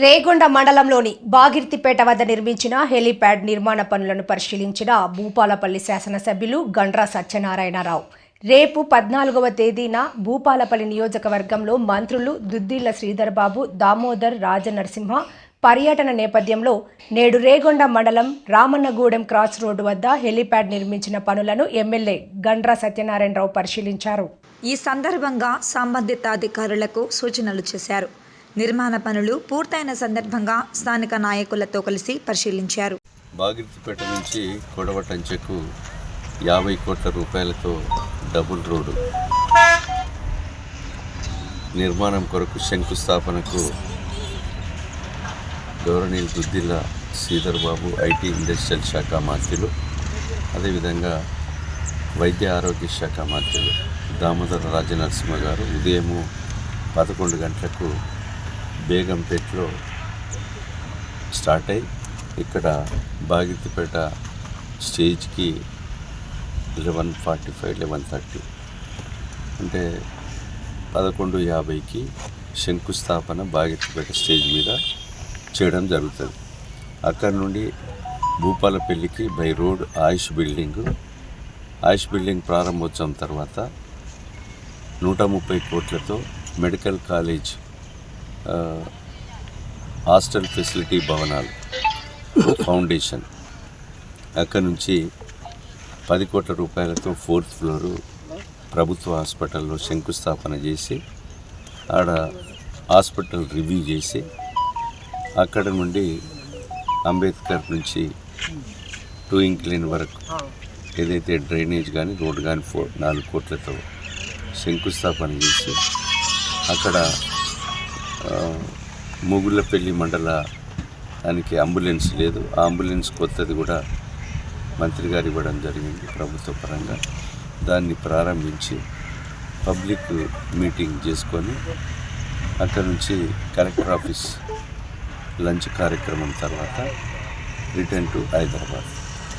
రేగొండ మండలంలోని బాగిర్తిపేట వద్ద నిర్మించిన హెలీప్యాడ్ నిర్మాణ పనులను పరిశీలించిన భూపాలపల్లి శాసనసభ్యులు గండ్ర సత్యనారాయణరావు. రేపు 14వ తేదీన భూపాలపల్లి నియోజకవర్గంలో మంత్రులు దుద్దిళ్ల శ్రీధర్బాబు, దామోదర్ రాజనరసింహ పర్యటన నేపథ్యంలో నేడు రేగొండ మండలం రామన్నగూడెం క్రాస్ రోడ్డు వద్ద హెలీప్యాడ్ నిర్మించిన పనులను ఎమ్మెల్యే గండ్ర సత్యనారాయణరావు పరిశీలించారు. ఈ సందర్భంగా సంబంధిత అధికారులకు సూచనలు చేశారు. నిర్మాణ పనులు పూర్తయిన సందర్భంగా స్థానిక నాయకులతో కలిసి పరిశీలించారు. బాగిర్తిపేట నుంచి కొడవటంచెకు 50 కోట్ల రూపాయలతో డబుల్ రోడ్డు నిర్మాణం కొరకు శంకుస్థాపనకు గౌరవనీయులు దుద్దిళ్ల శ్రీధర్బాబు ఐటీ ఇండస్ట్రియల్ శాఖ మంత్రులు, అదేవిధంగా వైద్య ఆరోగ్య శాఖ మంత్రులు దామోదర్ రాజనరసింహ గారు ఉదయం 11 గంటలకు బేగంపేటలో స్టార్ట్ అయ్యి ఇక్కడ బాగిర్తిపేట స్టేజ్కి 11:45 11:30 అంటే 11:50కి శంకుస్థాపన బాగిర్తిపేట స్టేజ్ మీద చేయడం జరుగుతుంది. అక్కడి నుండి భూపాలపల్లికి బై రోడ్ ఆయుష్ బిల్డింగ్ ప్రారంభోత్సవం తర్వాత 130 కోట్లతో మెడికల్ కాలేజ్, హాస్టల్ ఫెసిలిటీ భవనాలు ఫౌండేషన్, అక్కడి నుంచి 10 కోట్ల రూపాయలతో 4th ఫ్లోరు ప్రభుత్వ హాస్పిటల్లో శంకుస్థాపన చేసి ఆడ హాస్పిటల్ రివ్యూ చేసి అక్కడ నుండి అంబేద్కర్ నుంచి టూయింగ్ లేన్ వరకు ఏదైతే డ్రైనేజ్ కానీ రోడ్ కానీ 4 కోట్లతో శంకుస్థాపన చేసి అక్కడ ముగుళ్ళపల్లి మండలానికి అంబులెన్స్ లేదు, ఆ అంబులెన్స్ కొత్తది కూడా మంత్రి గారు ఇవ్వడం జరిగింది ప్రభుత్వ పరంగా. దాన్ని ప్రారంభించి పబ్లిక్ మీటింగ్ చేసుకొని అక్కడ నుంచి కలెక్టర్ ఆఫీస్ లంచ్ కార్యక్రమం తర్వాత రిటర్న్ టు హైదరాబాద్.